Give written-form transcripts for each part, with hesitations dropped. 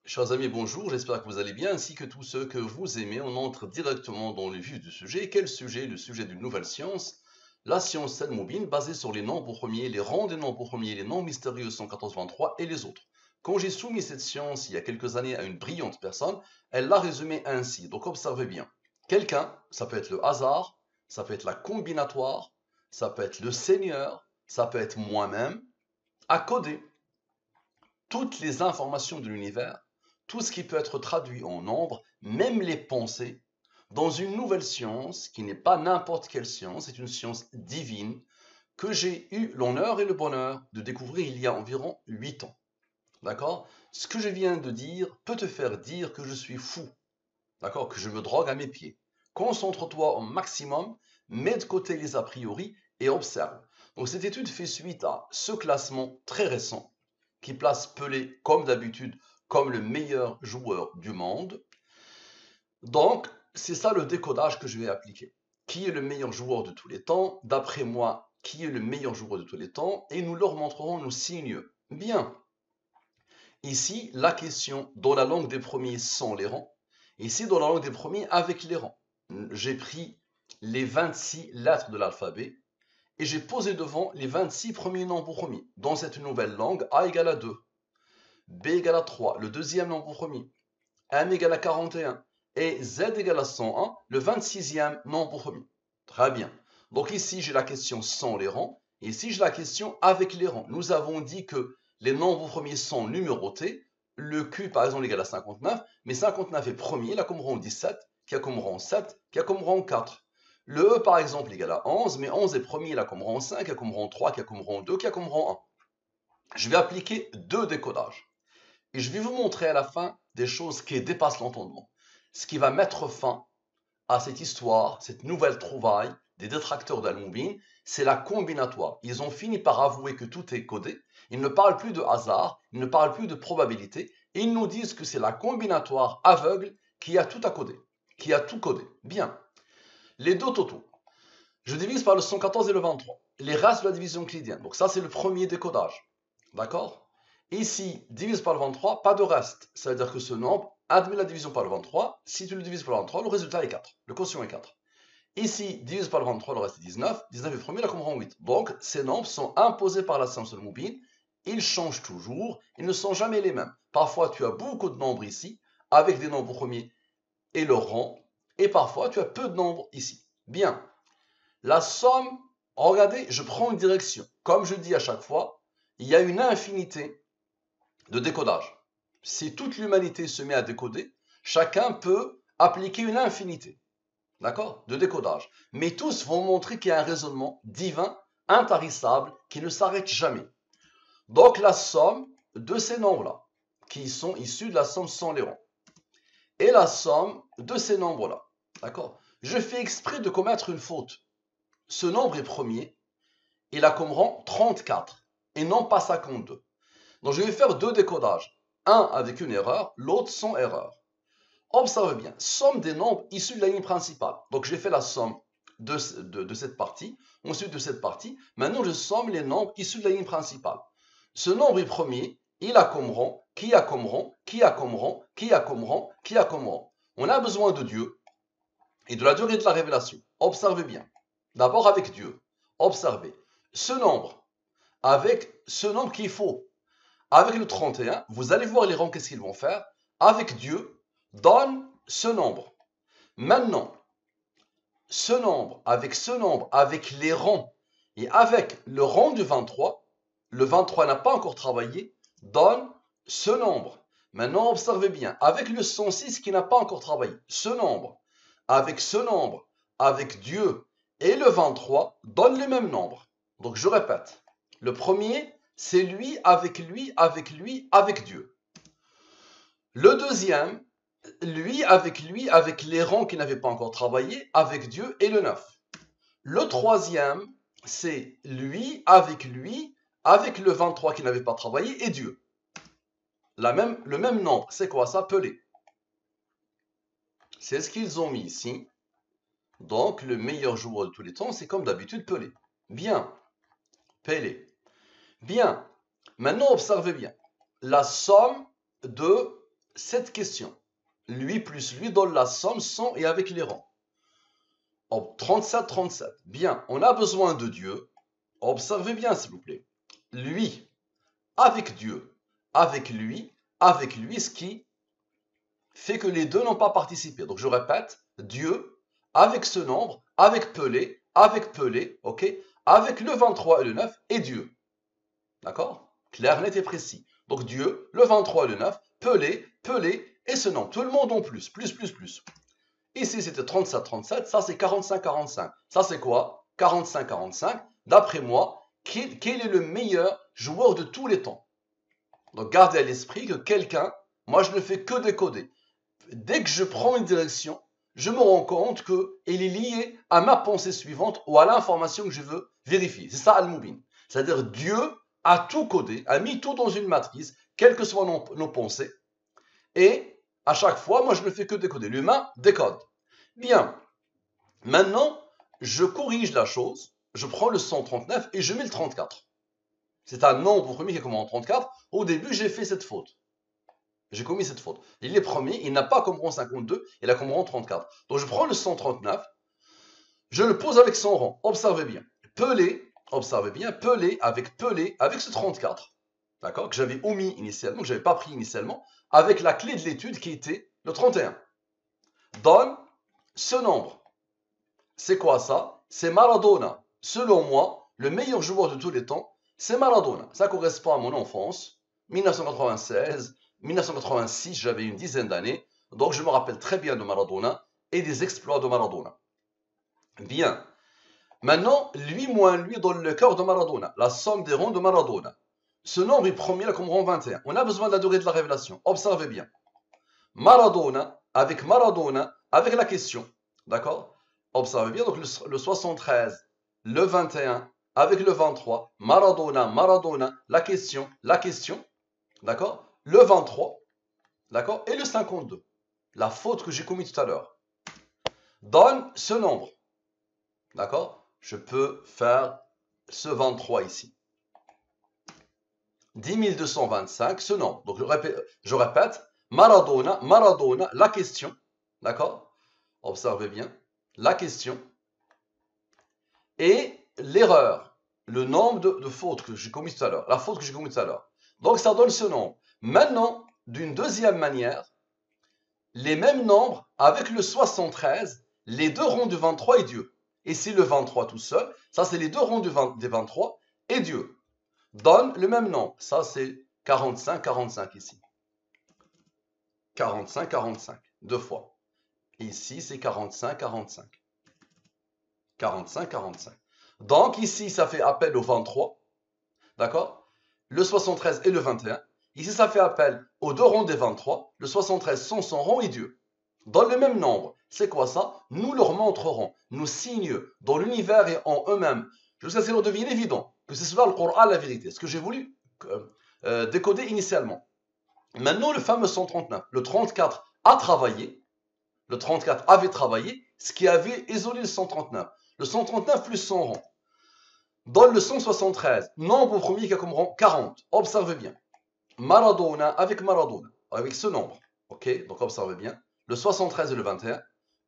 Chers amis, bonjour, j'espère que vous allez bien, ainsi que tous ceux que vous aimez. On entre directement dans le vif du sujet. Quel sujet? Le sujet d'une nouvelle science, la science Al-Mubin, basée sur les nombres premiers, les rangs des nombres premiers, les nombres mystérieux 114-23 et les autres. Quand j'ai soumis cette science il y a quelques années à une brillante personne, elle l'a résumée ainsi. Donc observez bien. Quelqu'un, ça peut être le hasard, ça peut être la combinatoire, ça peut être le Seigneur, ça peut être moi-même, a codé toutes les informations de l'univers, tout ce qui peut être traduit en nombres, même les pensées, dans une nouvelle science qui n'est pas n'importe quelle science, c'est une science divine que j'ai eu l'honneur et le bonheur de découvrir il y a environ 8 ans. D'accord? Ce que je viens de dire peut te faire dire que je suis fou. D'accord? Que je me drogue à mes pieds. Concentre-toi au maximum, mets de côté les a priori et observe. Donc cette étude fait suite à ce classement très récent qui place Pelé, comme d'habitude, comme le meilleur joueur du monde. Donc, c'est ça le décodage que je vais appliquer. Qui est le meilleur joueur de tous les temps? D'après moi, qui est le meilleur joueur de tous les temps? Et nous leur montrerons nos signes. Bien. Ici, la question dans la langue des premiers sans les rangs. Ici, dans la langue des premiers avec les rangs. J'ai pris les 26 lettres de l'alphabet et j'ai posé devant les 26 premiers nombres premiers. Dans cette nouvelle langue, A égale à 2. B égale à 3, le deuxième nombre premier, M égale à 41 et Z égale à 101, le 26e nombre premier. Très bien. Donc ici, j'ai la question sans les rangs. Ici, j'ai la question avec les rangs. Nous avons dit que les nombres premiers sont numérotés. Le Q, par exemple, égale à 59, mais 59 est premier, il a comme rang 17, qui a comme rang 7, qui a comme rang 4. Le E, par exemple, égale à 11, mais 11 est premier, il a comme rang 5, qui a comme rang 3, qui a comme rang 2, qui a comme rang 1. Je vais appliquer deux décodages. Et je vais vous montrer à la fin des choses qui dépassent l'entendement. Ce qui va mettre fin à cette histoire, cette nouvelle trouvaille des détracteurs d'Al-Mubin, c'est la combinatoire. Ils ont fini par avouer que tout est codé. Ils ne parlent plus de hasard, ils ne parlent plus de probabilité. Ils nous disent que c'est la combinatoire aveugle qui a tout à coder, qui a tout codé. Bien. Les deux totaux. Je divise par le 114 et le 23. Les restes de la division euclidienne. Donc ça, c'est le premier décodage. D'accord? Ici, divise par le 23, pas de reste. Ça veut dire que ce nombre admet la division par le 23. Si tu le divises par le 23, le résultat est 4. Le quotient est 4. Ici, divise par le 23, le reste est 19. 19 est premier, la comprend 8. Donc, ces nombres sont imposés par la science Al-Mubin. Ils changent toujours. Ils ne sont jamais les mêmes. Parfois, tu as beaucoup de nombres ici, avec des nombres premiers et leur rang. Et parfois, tu as peu de nombres ici. Bien. La somme, regardez, je prends une direction. Comme je dis à chaque fois, il y a une infinité de décodage. Si toute l'humanité se met à décoder, chacun peut appliquer une infinité, d'accord, de décodage. Mais tous vont montrer qu'il y a un raisonnement divin, intarissable, qui ne s'arrête jamais. Donc la somme de ces nombres-là, qui sont issus de la somme sans les rangs, et la somme de ces nombres-là, d'accord. Je fais exprès de commettre une faute. Ce nombre est premier, il a comme rang 34 et non pas 52. Donc je vais faire deux décodages, un avec une erreur, l'autre sans erreur. Observe bien, somme des nombres issus de la ligne principale. Donc j'ai fait la somme de cette partie, ensuite de cette partie. Maintenant je somme les nombres issus de la ligne principale. Ce nombre est premier, il a comme rang, qui a comme rang, qui a comme rang, qui a comme rang, qui a comme rang. On a besoin de Dieu et de la durée de la révélation. Observez bien. D'abord avec Dieu. Observez. Ce nombre, avec ce nombre qu'il faut, avec le 31, vous allez voir les rangs, qu'est-ce qu'ils vont faire. Avec Dieu, donne ce nombre. Maintenant, ce nombre, avec les rangs, et avec le rang du 23, le 23 n'a pas encore travaillé, donne ce nombre. Maintenant, observez bien, avec le 106 qui n'a pas encore travaillé, ce nombre, avec Dieu et le 23, donne les mêmes nombres. Donc, je répète, le premier, c'est lui, avec lui, avec lui, avec Dieu. Le deuxième, lui, avec les rangs qui n'avaient pas encore travaillé, avec Dieu et le 9. Le troisième, c'est lui, avec le 23 qui n'avait pas travaillé et Dieu. Le même nombre, c'est quoi ça? Pelé. C'est ce qu'ils ont mis ici. Donc, le meilleur joueur de tous les temps, c'est comme d'habitude Pelé. Bien. Pelé. Bien. Maintenant, observez bien. La somme de cette question. Lui plus lui donne la somme sans et avec les rangs. 37, 37. Bien, on a besoin de Dieu. Observez bien, s'il vous plaît. Lui, avec Dieu, avec lui, ce qui fait que les deux n'ont pas participé. Donc je répète, Dieu, avec ce nombre, avec Pelé, ok, avec le 23 et le 9, et Dieu. D'accord? Clair, net et précis. Donc Dieu, le 23 et le 9, Pelé, et ce nombre. Tout le monde en plus. Ici, c'était 37, 37. Ça, c'est 45, 45. Ça, c'est quoi? 45, 45. D'après moi, quel est le meilleur joueur de tous les temps? Donc, gardez à l'esprit que quelqu'un, moi, je ne fais que décoder. Dès que je prends une direction, je me rends compte qu'elle est liée à ma pensée suivante ou à l'information que je veux vérifier. C'est ça, Al-Mubin. C'est-à-dire, Dieu a tout codé, a mis tout dans une matrice, quelles que soient nos pensées. Et à chaque fois, moi, je ne fais que décoder. L'humain décode. Bien. Maintenant, je corrige la chose. Je prends le 139 et je mets le 34. C'est un nombre premier qui commence en 34. Au début, j'ai fait cette faute. J'ai commis cette faute. Il est premier, il n'a pas compris en 52, il a compris en 34. Donc je prends le 139, je le pose avec son rang. Observez bien. Pelé, observez bien, Pelé, avec ce 34, d'accord, que j'avais omis initialement, que je n'avais pas pris initialement, avec la clé de l'étude qui était le 31. Donne ce nombre. C'est quoi ça? C'est Maradona. Selon moi, le meilleur joueur de tous les temps, c'est Maradona. Ça correspond à mon enfance, 1996, 1986, j'avais une dizaine d'années, donc je me rappelle très bien de Maradona et des exploits de Maradona. Bien. Maintenant, lui moins lui donne le cœur de Maradona, la somme des ronds de Maradona. Ce nombre est premier comme rang 21. On a besoin de la durée de la révélation. Observez bien. Maradona, avec la question. D'accord? Observez bien, donc le 73, le 21, avec le 23, Maradona, la question, d'accord? Le 23, d'accord? Et le 52, la faute que j'ai commise tout à l'heure. Donne ce nombre, d'accord? Je peux faire ce 23 ici. 10 225, ce nombre. Donc je répète, Maradona, la question, d'accord? Observez bien, la question et l'erreur, le nombre de fautes que j'ai commises tout à l'heure, la faute que j'ai commise tout à l'heure. Donc ça donne ce nombre. Maintenant, d'une deuxième manière, les mêmes nombres avec le 73, les deux ronds du 23 et Dieu. Et c'est le 23 tout seul, ça c'est les deux ronds des 23 et Dieu. Donne le même nombre. Ça c'est 45, 45 ici. 45, 45, deux fois. Ici c'est 45, 45. 45, 45. Donc ici, ça fait appel au 23. D'accord? Le 73 et le 21. Ici, ça fait appel aux deux ronds des 23. Le 73 sans son rond et Dieu. Dans le même nombre. C'est quoi ça? Nous leur montrerons nos signes dans l'univers et en eux-mêmes. Jusqu'à ce qu'il devienne évident que c'est cela le Coran la vérité. Ce que j'ai voulu décoder initialement. Maintenant, le fameux 139. Le 34 a travaillé. Le 34 avait travaillé, ce qui avait isolé le 139. Le 139 plus son rang. Dans le 173, nombre premier qui a comme rang 40. Observez bien. Maradona, avec ce nombre. Ok, donc observez bien. Le 73 et le 21.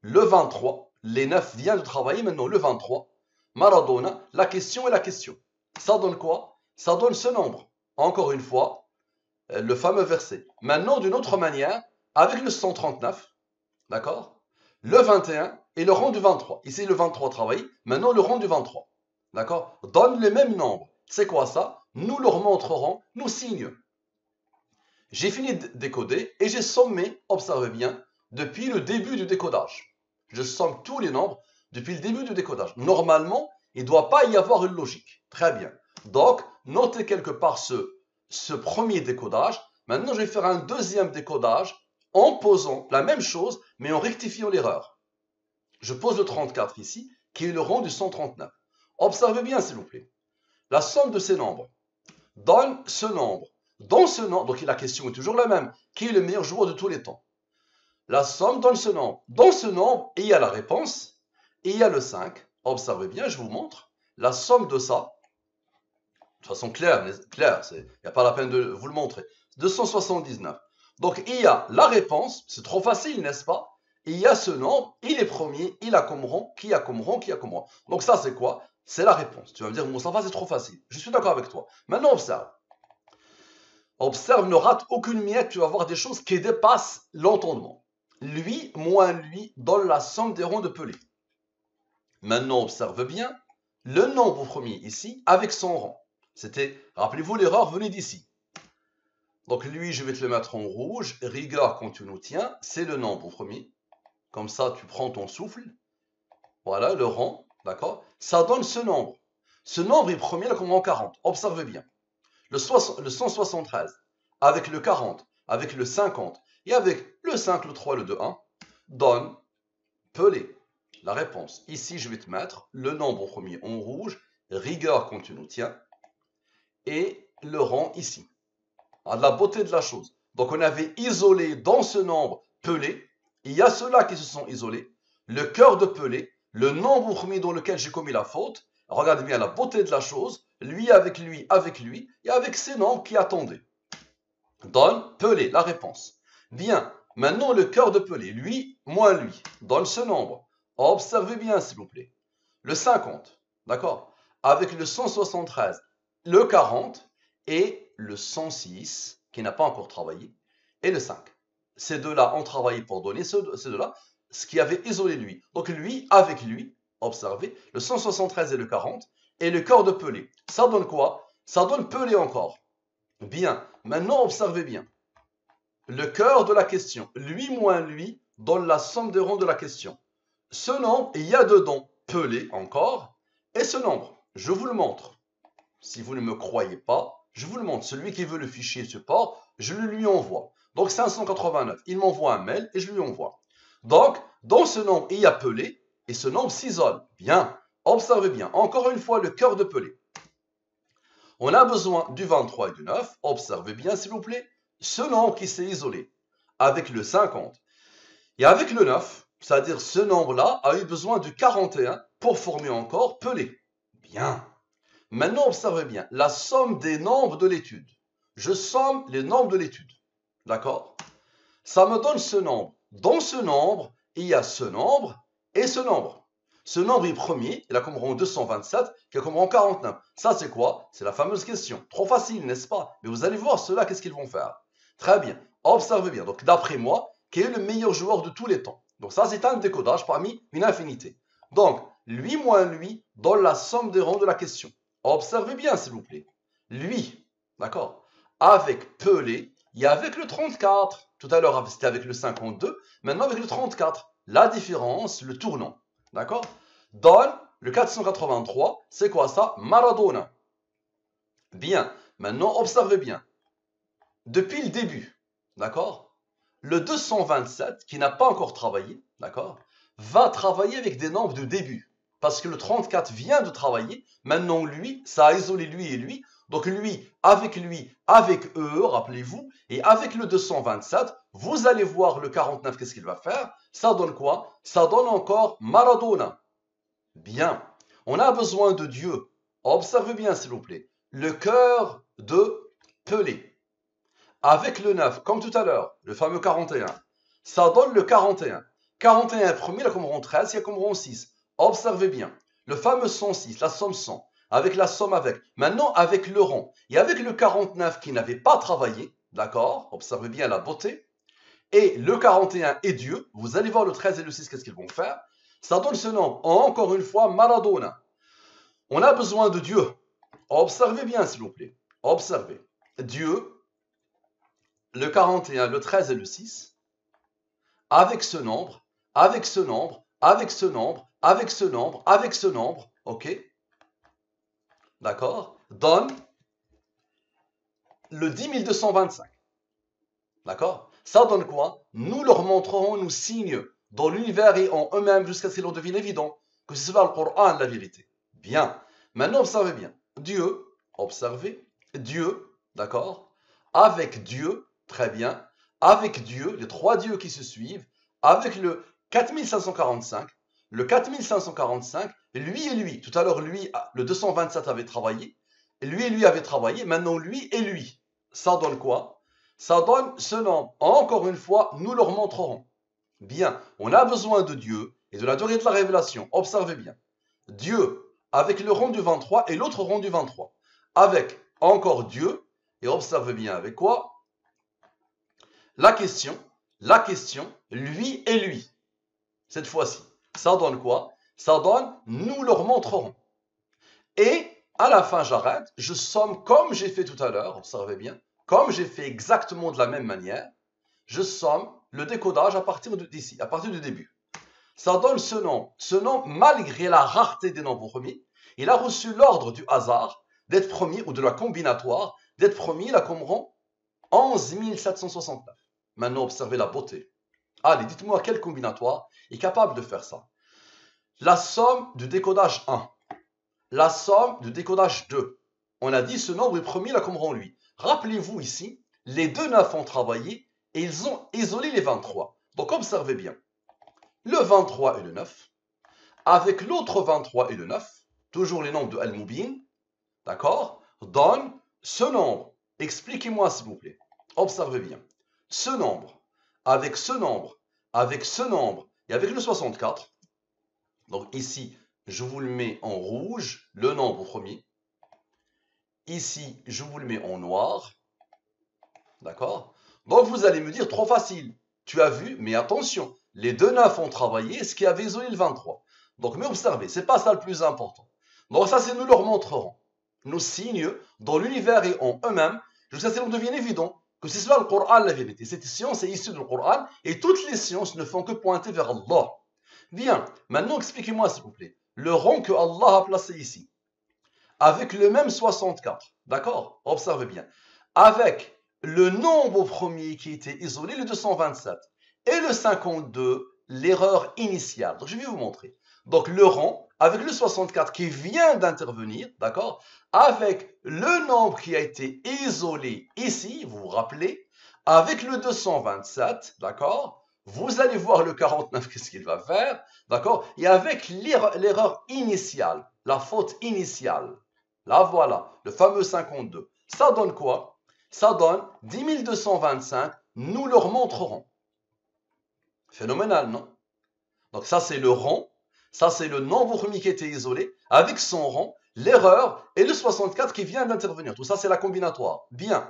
Le 23, les 9 viennent de travailler, maintenant le 23. Maradona, la question et la question. Ça donne quoi? Ça donne ce nombre. Encore une fois, le fameux verset. Maintenant, d'une autre manière, avec le 139, d'accord? Le 21 et le rang du 23. Ici, le 23 travaille. Maintenant, le rang du 23. D'accord? Donne le même nombre. C'est quoi ça? Nous leur montrerons nos signes. J'ai fini de décoder et j'ai sommé, observez bien, depuis le début du décodage. Je somme tous les nombres depuis le début du décodage. Normalement, il ne doit pas y avoir une logique. Très bien. Donc, notez quelque part ce premier décodage. Maintenant, je vais faire un deuxième décodage en posant la même chose, mais en rectifiant l'erreur. Je pose le 34 ici, qui est le rang du 139. Observez bien, s'il vous plaît. La somme de ces nombres donne ce nombre. Dans ce nombre, donc la question est toujours la même. Qui est le meilleur joueur de tous les temps? La somme donne ce nombre. Dans ce nombre, il y a la réponse, et il y a le 5. Observez bien, je vous montre. La somme de ça, de façon claire, il n'y a pas la peine de vous le montrer. 279. Donc, il y a la réponse, c'est trop facile, n'est-ce pas? Il y a ce nombre, il est premier, il a comme rang, qui a comme rang, qui a comme rang. Donc ça, c'est quoi? C'est la réponse. Tu vas me dire, Moustapha, c'est trop facile. Je suis d'accord avec toi. Maintenant, observe. Observe, ne rate aucune miette, tu vas voir des choses qui dépassent l'entendement. Lui moins lui donne la somme des ronds de Pelé. Maintenant, observe bien le nombre premier ici avec son rang. C'était, rappelez-vous, l'erreur venait d'ici. Donc lui, je vais te le mettre en rouge. Rigueur quand tu nous tiens, c'est le nombre premier. Comme ça, tu prends ton souffle. Voilà, le rang, d'accord? Ça donne ce nombre. Ce nombre est premier, là, comme en 40. Observe bien. Le 173, avec le 40, avec le 50, et avec le 5, le 3, le 2, 1, donne Pelé. La réponse. Ici, je vais te mettre le nombre premier en rouge, rigueur quand tu nous tiens, et le rang ici. À la beauté de la chose. Donc, on avait isolé dans ce nombre Pelé. Il y a ceux-là qui se sont isolés. Le cœur de Pelé, le nombre premier dans lequel j'ai commis la faute. Regardez bien la beauté de la chose. Lui, et avec ces nombres qui attendaient. Donne Pelé, la réponse. Bien, maintenant le cœur de Pelé, lui, moins lui, donne ce nombre. Observez bien, s'il vous plaît. Le 50, d'accord? Avec le 173, le 40 et le 106, qui n'a pas encore travaillé, et le 5. Ces deux-là ont travaillé pour donner ces deux-là, ce qui avait isolé lui. Donc lui, avec lui, observez, le 173 et le 40, et le cœur de Pelé. Ça donne quoi? Ça donne Pelé encore. Bien, maintenant observez bien. Le cœur de la question, lui moins lui, donne la somme des ronds de la question. Ce nombre, il y a dedans Pelé encore, et ce nombre, je vous le montre. Si vous ne me croyez pas, je vous le montre. Celui qui veut le fichier support, je le lui envoie. Donc 589, il m'envoie un mail et je lui envoie. Donc, dans ce nombre, il y a Pelé, et ce nombre s'isole. Bien, observez bien. Encore une fois, le cœur de Pelé. On a besoin du 23 et du 9. Observez bien, s'il vous plaît, ce nombre qui s'est isolé avec le 50 et avec le 9, c'est-à-dire ce nombre-là a eu besoin du 41 pour former encore Pelé. Bien. Maintenant, observez bien la somme des nombres de l'étude. Je somme les nombres de l'étude. D'accord? Ça me donne ce nombre. Dans ce nombre, il y a ce nombre et ce nombre. Ce nombre est premier, il a comme rang 227, qui a comme rang 49. Ça, c'est quoi? C'est la fameuse question. Trop facile, n'est-ce pas? Mais vous allez voir ceux-là, qu'est-ce qu'ils vont faire? Très bien. Observez bien. Donc, d'après moi, quel est le meilleur joueur de tous les temps? Donc, ça, c'est un décodage parmi une infinité. Donc, lui moins lui donne la somme des rangs de la question. Observez bien, s'il vous plaît. Lui, d'accord? Avec Pelé, et avec le 34. Tout à l'heure, c'était avec le 52. Maintenant, avec le 34. La différence, le tournant. D'accord? Donne le 483. C'est quoi ça? Maradona. Bien. Maintenant, observez bien. Depuis le début, d'accord? Le 227, qui n'a pas encore travaillé, d'accord, va travailler avec des nombres de début. Parce que le 34 vient de travailler. Maintenant, lui, ça a isolé lui et lui. Donc lui, avec eux, rappelez-vous, et avec le 227, vous allez voir le 49, qu'est-ce qu'il va faire? Ça donne quoi? Ça donne encore Maradona. Bien. On a besoin de Dieu. Observez bien, s'il vous plaît. Le cœur de Pelé. Avec le 9, comme tout à l'heure, le fameux 41. Ça donne le 41. 41 premier, il y a comme rang 13, il y a comme rang 6. Observez bien. Le fameux 106, la somme 100. Avec la somme avec. Maintenant, avec le rang. Et avec le 49 qui n'avait pas travaillé. D'accord? Observez bien la beauté. Et le 41 et Dieu. Vous allez voir le 13 et le 6, qu'est-ce qu'ils vont faire? Ça donne ce nombre. Encore une fois, Maradona. On a besoin de Dieu. Observez bien, s'il vous plaît. Observez. Dieu, le 41, le 13 et le 6. Avec ce nombre, avec ce nombre, avec ce nombre, avec ce nombre, avec ce nombre. OK? D'accord? Donne le 10 225. D'accord? Ça donne quoi? Nous leur montrerons nos signes dans l'univers et en eux-mêmes jusqu'à ce qu'ils en deviennent évident que c'est le Coran la vérité. Bien. Maintenant, observez bien. Dieu, observez. Dieu, d'accord? Avec Dieu, très bien. Avec Dieu, les trois dieux qui se suivent. Avec le 4545. Le 4545, lui et lui. Tout à l'heure, lui, le 227 avait travaillé. Lui et lui avaient travaillé. Maintenant, lui et lui. Ça donne quoi? Ça donne ce nombre. Encore une fois, nous leur montrerons. Bien, on a besoin de Dieu et de la durée de la révélation. Observez bien. Dieu avec le rang du 23 et l'autre rang du 23. Avec encore Dieu, et observez bien avec quoi? La question, lui et lui. Cette fois-ci, ça donne quoi? Ça donne nous leur montrerons. Et à la fin, j'arrête, je somme comme j'ai fait tout à l'heure, observez bien, comme j'ai fait exactement de la même manière, je somme le décodage à partir d'ici, à partir du début. Ça donne ce nom. Ce nom, malgré la rareté des nombres premiers, il a reçu l'ordre du hasard d'être premier ou de la combinatoire, d'être premier, là comme rang 11 769. Maintenant, observez la beauté. Allez, dites-moi quel combinatoire est capable de faire ça. La somme du décodage 1. La somme du décodage 2. On a dit ce nombre est premier, là comme rang lui. Rappelez-vous ici, les deux 9 ont travaillé et ils ont isolé les 23. Donc observez bien. Le 23 et le 9, avec l'autre 23 et le 9, toujours les nombres de Al-Mubin, d'accord, donne ce nombre. Expliquez-moi s'il vous plaît. Observez bien. Ce nombre, avec ce nombre, avec ce nombre, et avec le 64, donc ici, je vous le mets en rouge, le nombre premier. Ici, je vous le mets en noir. D'accord? Donc vous allez me dire, trop facile. Tu as vu, mais attention, les deux 9 ont travaillé, ce qui avait isolé le 23. Donc, mais observez, c'est pas ça le plus important. Donc ça, c'est nous leur montrerons. Nos signes dans l'univers et en eux-mêmes, jusqu'à ce qu'il devienne évident que c'est cela le Coran, la vérité. Cette science est issue du Coran et toutes les sciences ne font que pointer vers Allah. Bien, maintenant expliquez-moi s'il vous plaît, le rang que Allah a placé ici, avec le même 64, d'accord? Observez bien. Avec le nombre premier qui était isolé, le 227, et le 52, l'erreur initiale. Donc je vais vous montrer. Donc le rang, avec le 64 qui vient d'intervenir, d'accord? Avec le nombre qui a été isolé ici, vous vous rappelez, avec le 227, d'accord? Vous allez voir le 49, qu'est-ce qu'il va faire, d'accord? Et avec l'erreur initiale, la faute initiale, là voilà, le fameux 52. Ça donne quoi? Ça donne 10 225, nous leur montrerons. Phénoménal, non? Donc ça c'est le rang, ça c'est le nombre premier qui était isolé, avec son rang, l'erreur et le 64 qui vient d'intervenir. Tout ça c'est la combinatoire. Bien.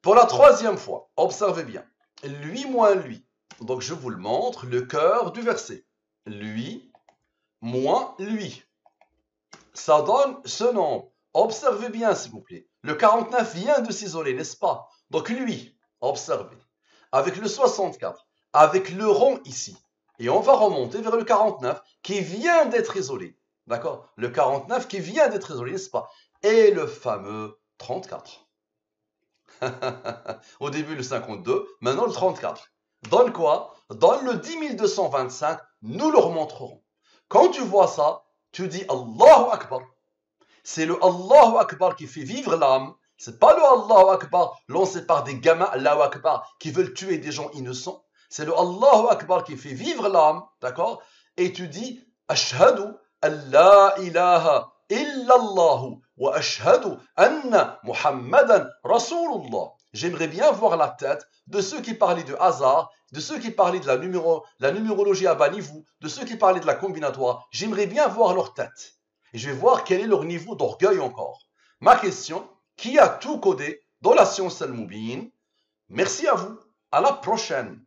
Pour la troisième fois, observez bien. Lui moins lui. Donc je vous le montre, le cœur du verset. Lui moins lui. Ça donne ce nombre. Observez bien s'il vous plaît. Le 49 vient de s'isoler, n'est-ce pas? Donc lui, observez. Avec le 64, avec le rond ici. Et on va remonter vers le 49 qui vient d'être isolé. D'accord? Le 49 qui vient d'être isolé, n'est-ce pas? Et le fameux 34. Au début le 52, maintenant le 34. Donne quoi? Donne le 10 225, nous leur montrerons. Quand tu vois ça, tu dis Allahu Akbar. C'est le Allahu Akbar qui fait vivre l'âme. C'est pas le Allahu Akbar lancé par des gamins Allahu Akbar qui veulent tuer des gens innocents. C'est le Allahu Akbar qui fait vivre l'âme, d'accord? Et tu dis Ashhadu an la ilaha illallah wa ashhadu anna Muhammadan Rasulullah. J'aimerais bien voir la tête de ceux qui parlaient de hasard, de ceux qui parlaient de la numérologie à bas niveau, de ceux qui parlaient de la combinatoire. J'aimerais bien voir leur tête. Et je vais voir quel est leur niveau d'orgueil encore. Ma question, qui a tout codé dans la science al-Mubin? Merci à vous. À la prochaine.